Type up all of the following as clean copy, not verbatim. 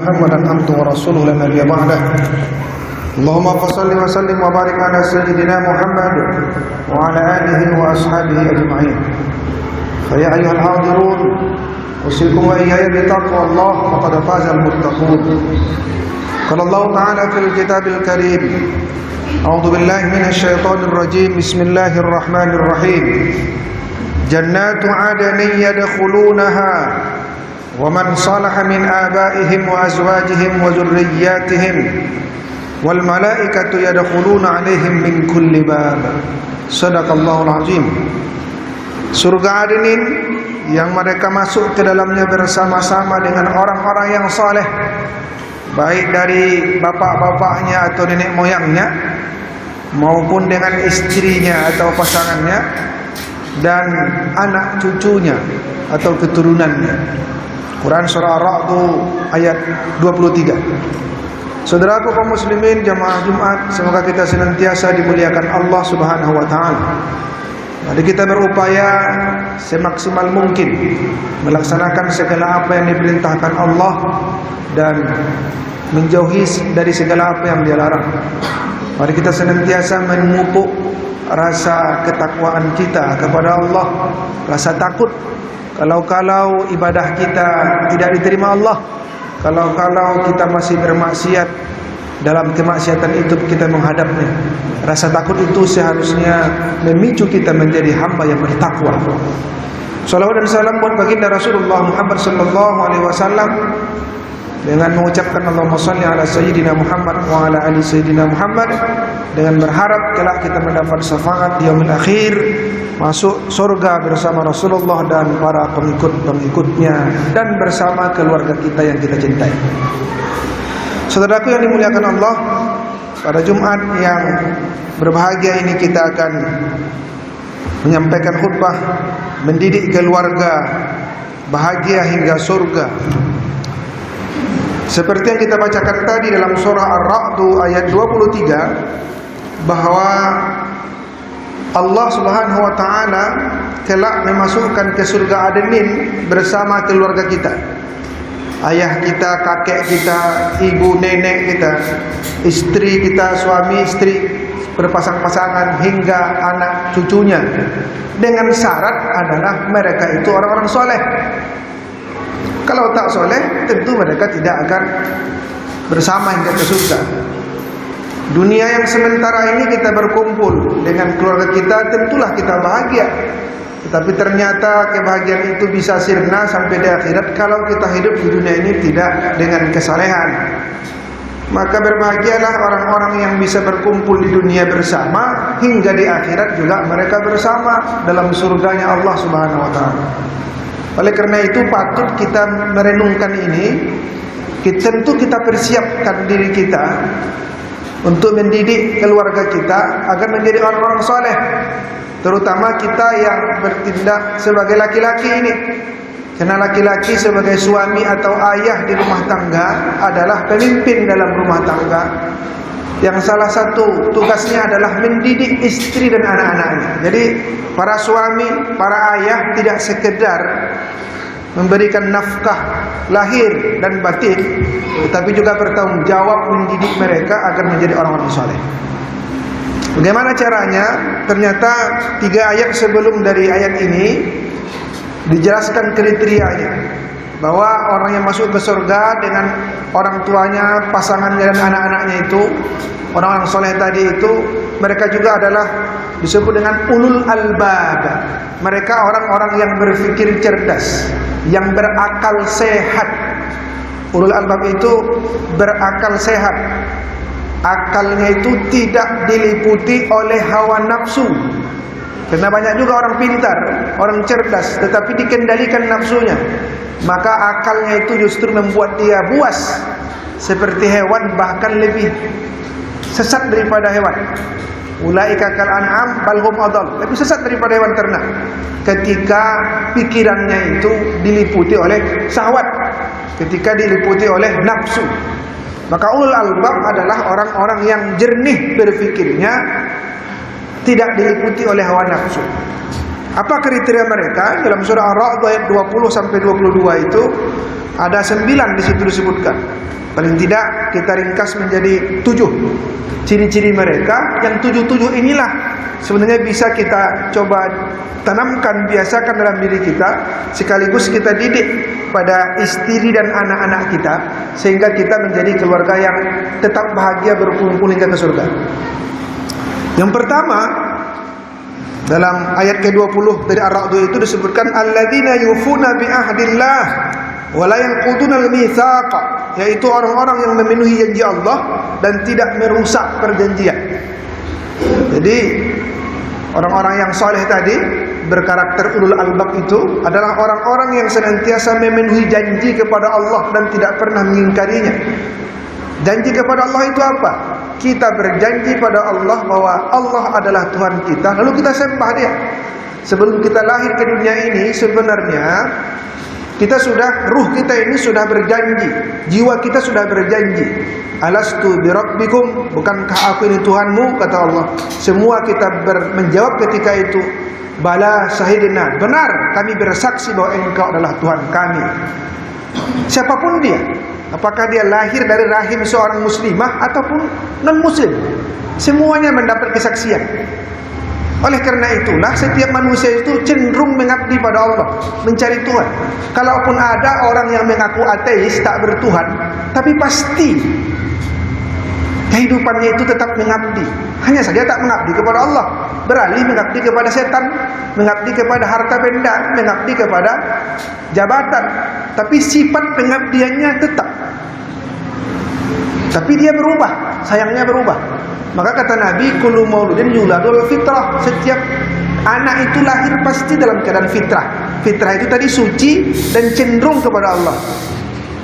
محمدا عبده ورسوله لا نبي بعده اللهم صل وسلم وبارك على سيدنا محمد وعلى آله وأصحابه أجمعين فيا أيها الحاضرون أوصيكم وإياي بتقوى الله فقد فاز المتقون قال الله تعالى في الكتاب الكريم أعوذ بالله من الشيطان الرجيم بسم الله الرحمن الرحيم جنات عدن يدخلونها ومن صلح من آبائهم وأزواجهم وذرياتهم والملائكة يدخلون عليهم من كل باب صدق الله العظيم. Surga Adenin yang mereka masuk ke dalamnya bersama-sama dengan orang-orang yang saleh, baik dari bapak-bapaknya atau nenek moyangnya maupun dengan istrinya atau pasangannya dan anak cucunya atau keturunannya. Quran surah Ar-Ra'd ayat 23. Saudaraku kaum muslimin jamaah Jumat, semoga kita senantiasa dimuliakan Allah Subhanahu wa taala. Mari kita berupaya semaksimal mungkin melaksanakan segala apa yang diperintahkan Allah dan menjauhi dari segala apa yang Dia larang. Mari kita senantiasa memupuk rasa ketakwaan kita kepada Allah, rasa takut kalau ibadah kita tidak diterima Allah, kalau kita masih bermaksiat, dalam kemaksiatan itu kita menghadapnya. Rasa takut itu seharusnya memicu kita menjadi hamba yang bertakwa. Salawat dan salam buat baginda Rasulullah Muhammad sallallahu alaihi wasallam dengan mengucapkan Allahumma shalli ala sayyidina Muhammad wa ala ali sayyidina Muhammad, dengan berharap kelak kita mendapat syafaat di yaumil akhir, masuk surga bersama Rasulullah dan para pengikut-pengikutnya dan bersama keluarga kita yang kita cintai. Saudaraku yang dimuliakan Allah, pada Jumat yang berbahagia ini kita akan menyampaikan khutbah mendidik keluarga bahagia hingga surga. Seperti yang kita bacakan tadi dalam surah Ar-Ra'd ayat 23, bahwa Allah Subhanahu wa taala kelak memasukkan ke surga Adenin bersama keluarga kita. Ayah kita, kakek kita, ibu, nenek kita, istri kita, suami istri berpasang-pasangan hingga anak cucunya. Dengan syarat adalah mereka itu orang-orang soleh. Kalau tak soleh, tentu mereka tidak akan bersama hingga ke surga. Dunia yang sementara ini kita berkumpul dengan keluarga kita, tentulah kita bahagia. Tetapi ternyata kebahagiaan itu bisa sirna sampai di akhirat kalau kita hidup di dunia ini tidak dengan kesalehan. Maka berbahagialah orang-orang yang bisa berkumpul di dunia bersama hingga di akhirat juga mereka bersama dalam surganya Allah Subhanahu wa taala. Oleh karena itu patut kita merenungkan ini. Tentu kita persiapkan diri kita untuk mendidik keluarga kita agar menjadi orang-orang soleh, terutama kita yang bertindak sebagai laki-laki ini. Karena laki-laki sebagai suami atau ayah di rumah tangga adalah pemimpin dalam rumah tangga, yang salah satu tugasnya adalah mendidik istri dan anak-anaknya. Jadi para suami, para ayah tidak sekedar memberikan nafkah lahir dan batin, tetapi juga bertanggung jawab mendidik mereka agar menjadi orang-orang saleh. Bagaimana caranya? Ternyata 3 ayat sebelum dari ayat ini dijelaskan kriterianya, bahwa orang yang masuk ke surga dengan orang tuanya, pasangannya dan anak-anaknya itu, orang-orang soleh tadi itu, mereka juga adalah disebut dengan ulul albab. Mereka orang-orang yang berpikir cerdas, yang berakal sehat. Ulul albab itu berakal sehat. Akalnya itu tidak diliputi oleh hawa nafsu. Karena banyak juga orang pintar, orang cerdas, tetapi dikendalikan nafsunya. Maka akalnya itu justru membuat dia buas seperti hewan, bahkan lebih sesat daripada hewan. Ulaika kal an'am bal hum adall. Lebih sesat daripada hewan ternak ketika pikirannya itu diliputi oleh syahwat, ketika diliputi oleh nafsu. Maka ulul albab adalah orang-orang yang jernih berfikirnya, tidak diliputi oleh hawa nafsu. Apa kriteria mereka? Dalam surah Ar-Ra'd ayat 20 sampai 22 itu ada 9 di situ disebutkan. Paling tidak kita ringkas menjadi 7 ciri-ciri mereka. Yang 7 inilah sebenarnya bisa kita coba tanamkan, biasakan dalam diri kita, sekaligus kita didik pada istri dan anak-anak kita, sehingga kita menjadi keluarga yang tetap bahagia berkumpul hingga ke surga. Yang pertama, dalam ayat ke-20 dari Ar-Ra'd itu disebutkan alladzina yufuna bi ahdillah wa la yanquduna al-mitsaq, yaitu orang-orang yang memenuhi janji Allah dan tidak merusak perjanjian. Jadi orang-orang yang saleh tadi berkarakter ulul albab itu adalah orang-orang yang senantiasa memenuhi janji kepada Allah dan tidak pernah mengingkarinya. Janji kepada Allah itu apa? Kita berjanji pada Allah bahwa Allah adalah Tuhan kita, lalu kita sembah Dia. Sebelum kita lahir ke dunia ini, sebenarnya kita sudah, ruh kita ini sudah berjanji, jiwa kita sudah berjanji. Alastu birabbikum, bukankah aku ini Tuhanmu? Kata Allah. Semua kita menjawab ketika itu, bala syahidna, benar kami bersaksi bahwa Engkau adalah Tuhan kami. Siapapun dia, apakah dia lahir dari rahim seorang muslimah ataupun non-muslim, semuanya mendapat kesaksian. Oleh karena itulah setiap manusia itu cenderung mengabdi pada Allah, mencari Tuhan. Kalaupun ada orang yang mengaku ateis, tak bertuhan, tapi pasti kehidupannya itu tetap mengabdi. Hanya saja tak mengabdi kepada Allah, beralih mengabdi kepada setan, mengabdi kepada harta benda, mengabdi kepada jabatan. Tapi sifat pengabdiannya tetap. Tapi dia berubah, sayangnya berubah. Maka kata Nabi, kullu mauludin yuladul fitrah, setiap anak itu lahir pasti dalam keadaan fitrah. Fitrah itu tadi suci dan cenderung kepada Allah.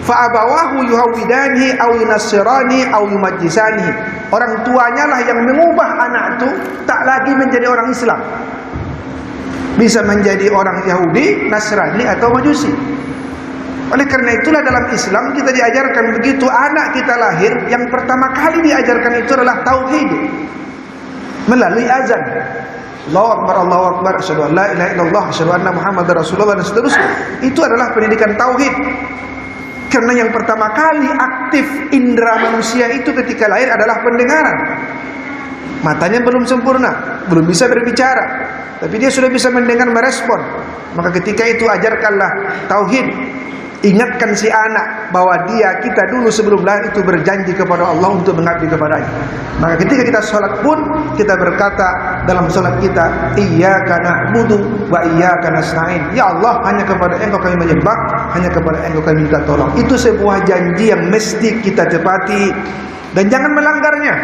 Fa abawahu yuhawidanihi aw yunassirani aw yumajjisanihi. Orang tuanya lah yang mengubah anak itu tak lagi menjadi orang Islam. Bisa menjadi orang Yahudi, Nasrani atau Majusi. Oleh karena itulah dalam Islam kita diajarkan begitu anak kita lahir, yang pertama kali diajarkan itu adalah tauhid melalui azan. Allahu Akbar, Allahu Akbar, asyhadu an la ilaha illallah, asyhadu anna Muhammadar Rasulullah, dan seterusnya. Itu adalah pendidikan tauhid. Karena yang pertama kali aktif indera manusia itu ketika lahir adalah pendengaran. Matanya belum sempurna, belum bisa berbicara, tapi dia sudah bisa mendengar, merespon. Maka ketika itu ajarkanlah tauhid. Ingatkan si anak bahwa kita dulu sebelum lahir itu berjanji kepada Allah untuk mengabdi kepadanya. Maka ketika kita sholat pun kita berkata dalam sholat kita, iyyaka na'budu wa iyyaka nasta'in. Ya Allah, hanya kepada Engkau kami menyembah, hanya kepada Engkau kami minta tolong. Itu sebuah janji yang mesti kita tepati dan jangan melanggarnya.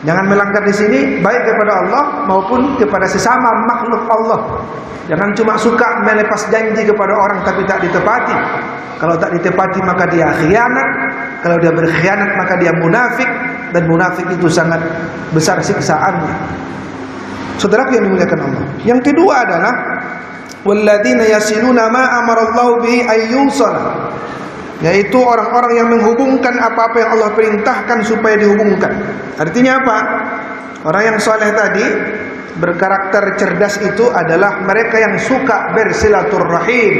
Jangan melanggar di sini baik kepada Allah maupun kepada sesama makhluk Allah. Jangan cuma suka melepas janji kepada orang tapi tak ditepati. Kalau tak ditepati maka dia khianat. Kalau dia berkhianat maka dia munafik, dan munafik itu sangat besar siksaannya. Saudaraku yang dimuliakan Allah. Yang kedua adalah walladzina yasiluna ma amarallahu bihi ayyusala, yaitu orang-orang yang menghubungkan apa-apa yang Allah perintahkan supaya dihubungkan. Artinya apa? Orang yang soleh tadi berkarakter cerdas itu adalah mereka yang suka bersilaturrahim,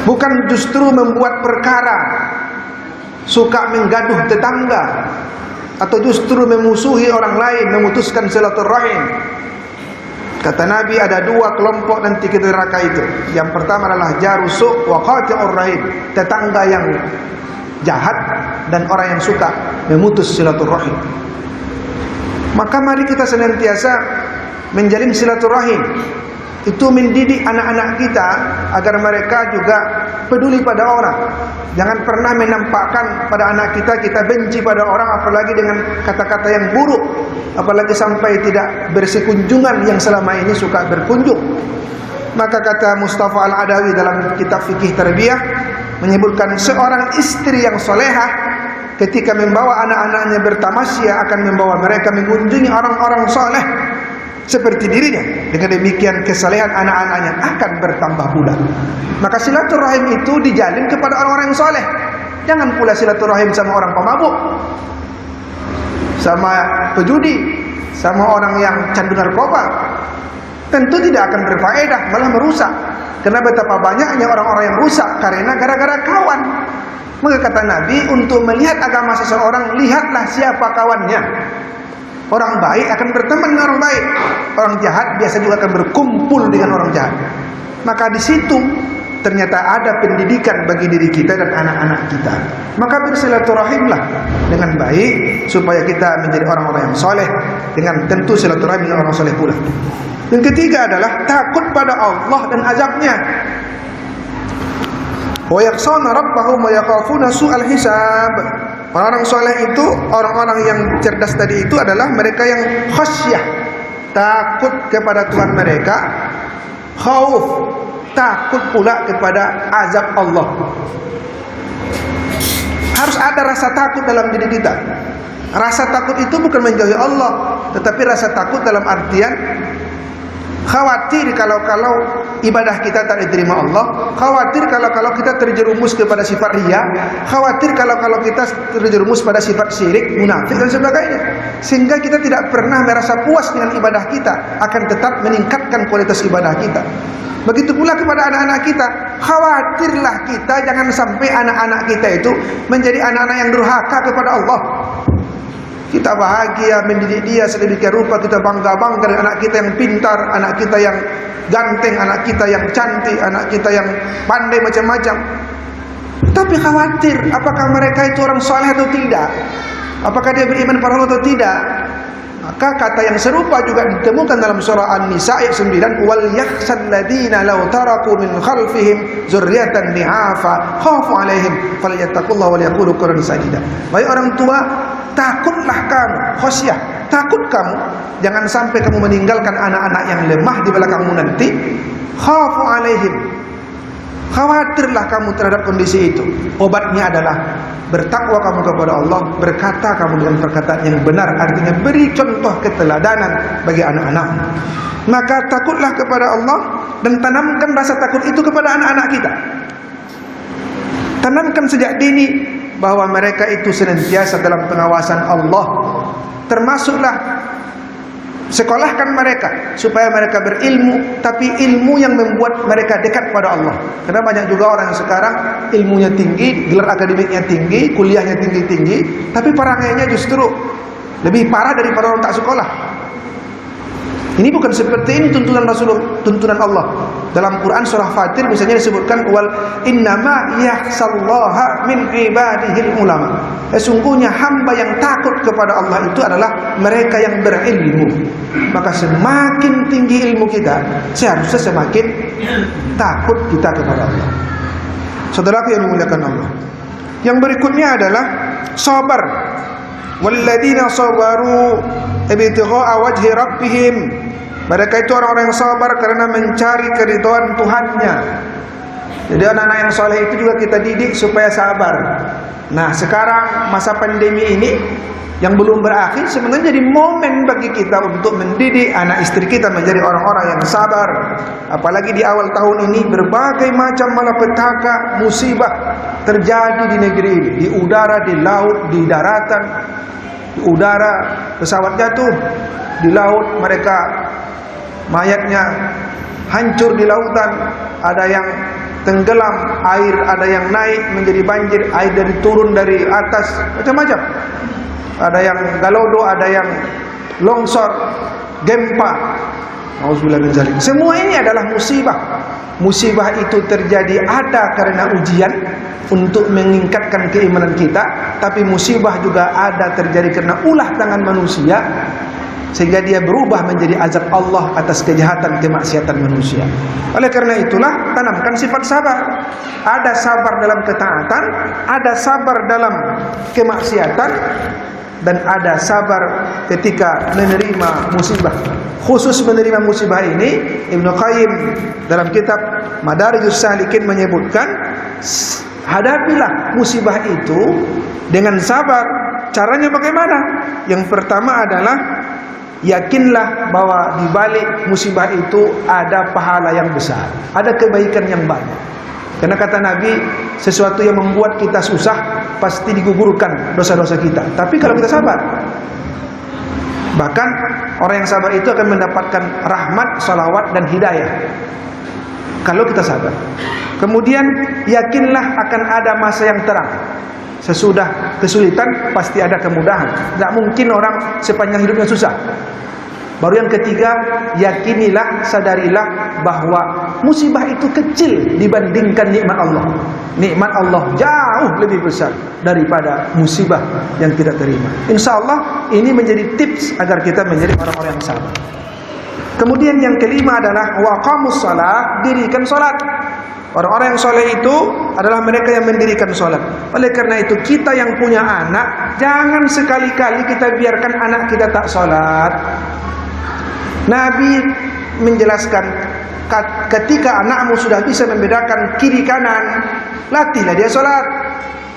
bukan justru membuat perkara, suka menggaduh tetangga, atau justru memusuhi orang lain, memutuskan silaturrahim. Kata Nabi ada 2 kelompok nanti ke neraka itu. Yang pertama adalah jarusu wa qati'ur rahim, tetangga yang jahat dan orang yang suka memutus silaturahim. Maka mari kita senantiasa menjalin silaturahim. Itu mendidik anak-anak kita agar mereka juga peduli pada orang. Jangan pernah menampakkan pada anak kita benci pada orang, apalagi dengan kata-kata yang buruk, apalagi sampai tidak bersekunjungan yang selama ini suka berkunjung. Maka kata Mustafa Al-Adawi dalam kitab Fikih Tarbiyah menyebutkan seorang istri yang solehah ketika membawa anak-anaknya bertamasya akan membawa mereka mengunjungi orang-orang soleh seperti dirinya. Dengan demikian kesalehan anak-anaknya akan bertambah pula. Maka silaturahim itu dijalin kepada orang-orang yang soleh. Jangan pula silaturahim sama orang pemabuk, sama pejudi, sama orang yang candu narkoba, tentu tidak akan berfaedah, malah merusak. Karena betapa banyaknya orang-orang yang rusak karena gara-gara kawan. Maka kata Nabi, untuk melihat agama seseorang, lihatlah siapa kawannya. Orang baik akan berteman dengan orang baik, orang jahat biasa juga akan berkumpul dengan orang jahat. Maka di situ ternyata ada pendidikan bagi diri kita dan anak-anak kita. Maka bersilaturahimlah dengan baik supaya kita menjadi orang-orang yang soleh, dengan tentu silaturahim dengan orang soleh pula. Yang ketiga adalah takut pada Allah dan azabnya. Wa yakhshawna rabbahum wa yakhafuna su'al hisab. Orang-orang soleh itu, orang-orang yang cerdas tadi itu adalah mereka yang khasyah, takut kepada Tuhan mereka, khauf, takut pula kepada azab Allah. Harus ada rasa takut dalam diri kita. Rasa takut itu bukan menjauhi Allah, tetapi rasa takut dalam artian khawatir kalau ibadah kita tak diterima Allah, khawatir kalau kita terjerumus kepada sifat riya, khawatir kalau kita terjerumus pada sifat syirik, munafik dan sebagainya. Sehingga kita tidak pernah merasa puas dengan ibadah kita, akan tetap meningkatkan kualitas ibadah kita. Begitu pula kepada anak-anak kita, khawatirlah kita jangan sampai anak-anak kita itu menjadi anak-anak yang durhaka kepada Allah. Kita bahagia mendidik dia sedemikian rupa, kita bangga-bangga dengan anak kita yang pintar, anak kita yang ganteng, anak kita yang cantik, anak kita yang pandai macam-macam. Tapi khawatir apakah mereka itu orang saleh atau tidak, apakah dia beriman pada Allah atau tidak. Maka kata yang serupa juga ditemukan dalam surah An-Nisa ayat 9, wal yakhshal ladina law taraku min khalfihim dzurriyyatan dhi'afa khafu 'alaihim falyattaqullaha wa liyaqulu qawlan sadida. Wahai orang tua, takutlah kamu, khasyah, takut kamu jangan sampai kamu meninggalkan anak-anak yang lemah di belakangmu nanti. Khafu 'alaihim, khawatirlah kamu terhadap kondisi itu. Obatnya adalah bertakwa kamu kepada Allah, berkata kamu dengan perkataan yang benar, artinya beri contoh keteladanan bagi anak-anak. Maka takutlah kepada Allah dan tanamkan rasa takut itu kepada anak-anak kita. Tanamkan sejak dini bahwa mereka itu senantiasa dalam pengawasan Allah. Termasuklah sekolahkan mereka supaya mereka berilmu, tapi ilmu yang membuat mereka dekat pada Allah. Karena banyak juga orang yang sekarang ilmunya tinggi, gelar akademiknya tinggi, kuliahnya tinggi-tinggi, tapi perangainya justru lebih parah daripada orang tak sekolah. Ini bukan seperti ini tuntunan Rasulullah, tuntunan Allah. Dalam Quran surah Fatir misalnya disebutkan wal innama yakhsallaha min ibadihil ulama. Sesungguhnya hamba yang takut kepada Allah itu adalah mereka yang berilmu. Maka semakin tinggi ilmu kita, seharusnya semakin takut kita kepada Allah. Saudaraku yang dimuliakan Allah. Yang berikutnya adalah sabar. Walladzina sabaru ibtigha'a wajhi rabbihim. Mereka itu orang-orang yang sabar karena mencari keridhaan Tuhannya. Jadi anak-anak yang soleh itu juga kita didik supaya sabar. Nah sekarang masa pandemi ini yang belum berakhir sebenarnya jadi momen bagi kita untuk mendidik anak istri kita menjadi orang-orang yang sabar. Apalagi di awal tahun ini berbagai macam malapetaka, musibah terjadi di negeri ini, di udara, di laut, di daratan. Di udara pesawat jatuh, di laut mereka mayatnya hancur di lautan, ada yang tenggelam, air ada yang naik menjadi banjir, air dari turun dari atas, macam-macam. Ada yang galodo, ada yang longsor, gempa. Auzubillah min dzalik. Semua ini adalah musibah. Musibah itu terjadi ada karena ujian untuk meningkatkan keimanan kita, tapi musibah juga ada terjadi karena ulah tangan manusia sehingga dia berubah menjadi azab Allah atas kejahatan kemaksiatan manusia. Oleh karena itulah tanamkan sifat sabar. Ada sabar dalam ketaatan, ada sabar dalam kemaksiatan, dan ada sabar ketika menerima musibah. Khusus menerima musibah ini Ibnu Qayyim dalam kitab Madarijus Salikin menyebutkan, hadapilah musibah itu dengan sabar. Caranya bagaimana? Yang pertama adalah yakinlah bahwa di balik musibah itu ada pahala yang besar, ada kebaikan yang banyak. Karena kata Nabi, sesuatu yang membuat kita susah pasti digugurkan dosa-dosa kita. Tapi kalau kita sabar, Bahkan orang yang sabar itu akan mendapatkan rahmat, salawat dan hidayah kalau kita sabar. Kemudian yakinlah akan ada masa yang terang. Sesudah kesulitan pasti ada kemudahan. Tidak mungkin orang sepanjang hidupnya susah. Baru yang ketiga, yakinilah, sadarilah bahwa musibah itu kecil dibandingkan nikmat Allah. Nikmat Allah jauh lebih besar daripada musibah yang kita terima. InsyaAllah ini menjadi tips agar kita menjadi orang-orang yang sabar. Kemudian yang kelima adalah waqamus shalah, dirikan salat. Orang-orang yang soleh itu adalah mereka yang mendirikan salat. Oleh karena itu kita yang punya anak, jangan sekali-kali kita biarkan anak kita tak salat. Nabi menjelaskan, ketika anakmu sudah bisa membedakan kiri kanan, latihlah dia salat.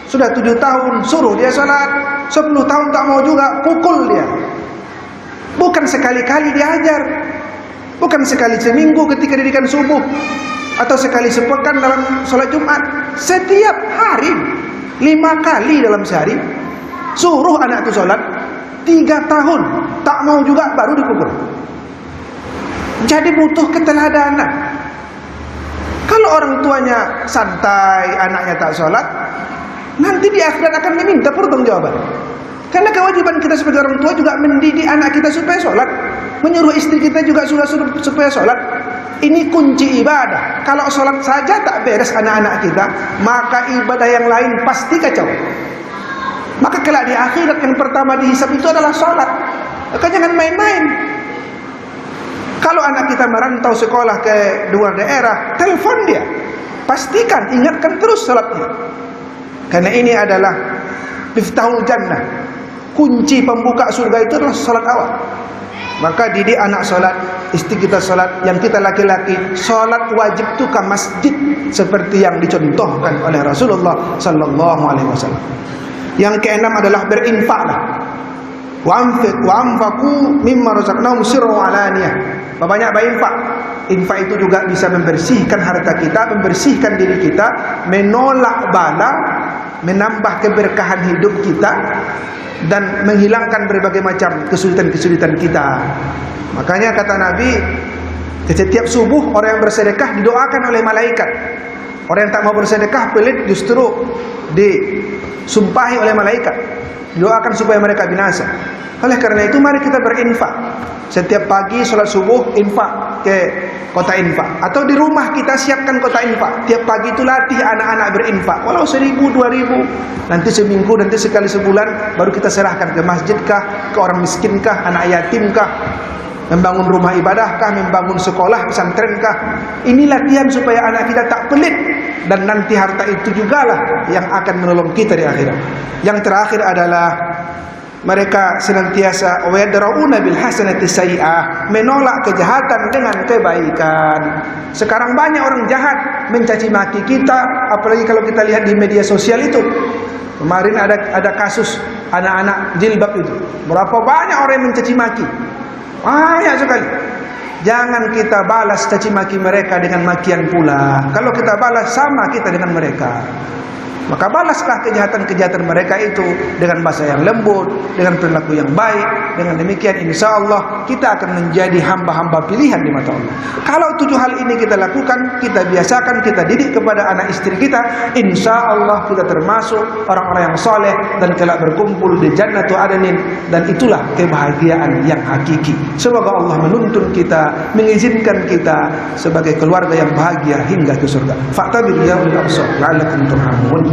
Sudah 7 tahun, suruh dia salat. 10 tahun tak mau juga, pukul dia. Bukan sekali-kali diajar, bukan sekali seminggu ketika dirikan subuh, atau sekali sepekan dalam salat Jumat. Setiap hari 5 kali dalam sehari suruh anak itu salat. 3 tahun tak mau juga, baru dipukul. Jadi butuh keteladanan. Kalau orang tuanya santai, anaknya tak sholat, nanti di akhirat akan diminta pertanggungjawaban. Karena kewajiban kita sebagai orang tua juga mendidik anak kita supaya sholat, menyuruh istri kita juga supaya sholat. Ini kunci ibadah. Kalau sholat saja tak beres anak-anak kita, maka ibadah yang lain pasti kacau. Maka kelak di akhirat yang pertama dihisab itu adalah sholat. Maka jangan main-main. Kalau anak kita merantau sekolah ke luar daerah, telepon dia, pastikan, ingatkan terus salatnya. Karena ini adalah miftahul jannah, kunci pembuka surga itu adalah salat awal. Maka didik anak salat, istri kita salat, yang kita laki-laki salat wajib itu ke masjid seperti yang dicontohkan oleh Rasulullah sallallahu alaihi wasallam. Yang keenam adalah berinfaklah. Wa anfaqu mimma razaqnahum sirran wa alaniyah. Banyak berinfak. Infak itu juga bisa membersihkan harta kita, membersihkan diri kita, menolak bala, menambah keberkahan hidup kita, dan menghilangkan berbagai macam kesulitan-kesulitan kita. Makanya kata Nabi, setiap subuh orang yang bersedekah didoakan oleh malaikat. Orang yang tak mau bersedekah, pelit, justru disumpahi oleh malaikat, didoakan supaya mereka binasa. Oleh karena itu mari kita berinfak. Setiap pagi sholat subuh infak ke kota infak, atau di rumah kita siapkan kota infak. Tiap pagi itu latih anak-anak berinfak, walau 1.000, 2.000, nanti seminggu, nanti sekali sebulan, baru kita serahkan ke masjid kah, ke orang miskin kah, anak yatim kah, membangun rumah ibadah kah, membangun sekolah pesantren kah. Ini latihan supaya anak kita tak pelit, dan nanti harta itu jugalah yang akan menolong kita di akhirat. Yang terakhir adalah mereka senantiasa wayadrauna bil hasanati sayyi'ah, menolak kejahatan dengan kebaikan. Sekarang banyak orang jahat mencaci maki kita, apalagi kalau kita lihat di media sosial itu. Kemarin ada kasus anak-anak jilbab itu. Berapa banyak orang yang mencaci maki? Banyak sekali. Jangan kita balas caci maki mereka dengan makian pula. Kalau kita balas, sama kita dengan mereka. Maka balaslah kejahatan-kejahatan mereka itu dengan bahasa yang lembut, dengan perilaku yang baik. Dengan demikian insya Allah kita akan menjadi hamba-hamba pilihan di mata Allah. Kalau 7 hal ini kita lakukan, kita biasakan, kita didik kepada anak istri kita, insya Allah kita termasuk orang-orang yang soleh dan kelak berkumpul di Jannatu Adnin, dan itulah kebahagiaan yang hakiki. Semoga Allah menuntun kita, mengizinkan kita sebagai keluarga yang bahagia hingga ke surga. Fa'tabir ya ulil absar la'allakum turhamun.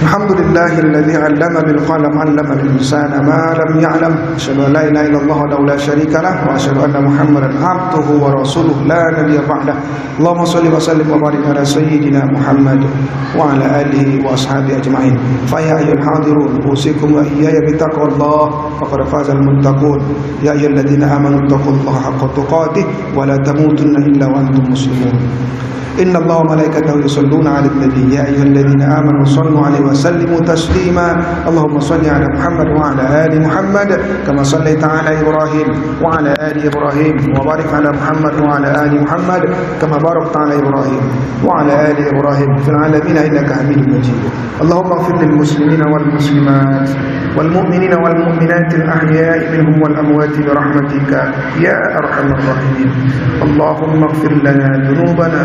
Alhamdulillahilladzi 'allama bil qalam 'allama al-insana ma lam ya'lam. Asyhadu an la ilaha illallah wa la syarika lah, wa asyhadu anna Muhammadan 'abduhu wa rasuluhu la nabiyya ba'dah. Allahumma shalli wa sallim wa barik ala sayyidina Muhammad wa ala alihi wa ashabihi ajma'in. Fa ya ayyuhal hadirun, usikum wa iyaya bi taqwallah faqad fazal muttaqun. Ya ayyuhalladzina amanu taqullaha haqqa tuqatih wa la tamutunna illa wa antum muslimun. إن الله وملائكته يصلون على النبي يا أيها الذين آمنوا صلوا عليه وسلموا تسليما اللهم صل على محمد وعلى آل محمد كما صليت على إبراهيم وعلى آل إبراهيم وبارك على محمد وعلى آل محمد كما باركت على إبراهيم وعلى آل إبراهيم في العالمين إنك حميد مجيد اللهم اغفر للمسلمين والمسلمات والمؤمنين والمؤمنات الأحياء منهم والأموات برحمتك يا أرحم الراحمين اللهم اغفر لنا ذنوبنا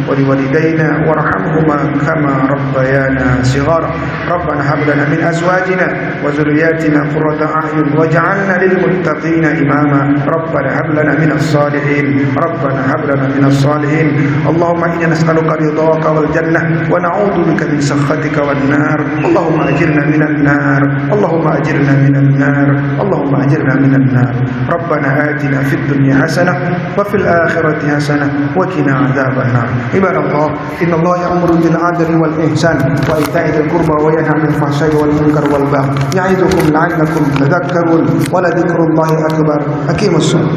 ولوالدينا وارحمهما كما ربيانا صغارا ربنا هب لنا من أزواجنا وذرياتنا قرة أعين واجعلنا للمتقين إماما ربنا هب لنا من الصالحين ربنا هب لنا من الصالحين اللهم إنا نسألك رضاك والجنة ونعوذ بك من سخطك والنار اللهم أجرنا من النار اللهم أجرنا من النار اللهم أجرنا من النار ربنا آتنا في الدنيا حسنة وفي الآخرة حسنة وقنا عذاب النار عباد الله إن الله يأمر بالعدل والإحسان وإيتاء ذي القربى وينهى عن الفحشاء والمنكر والبغي يعظكم لعلكم تذكرون ولذكر الله أكبر أقيموا الصلاة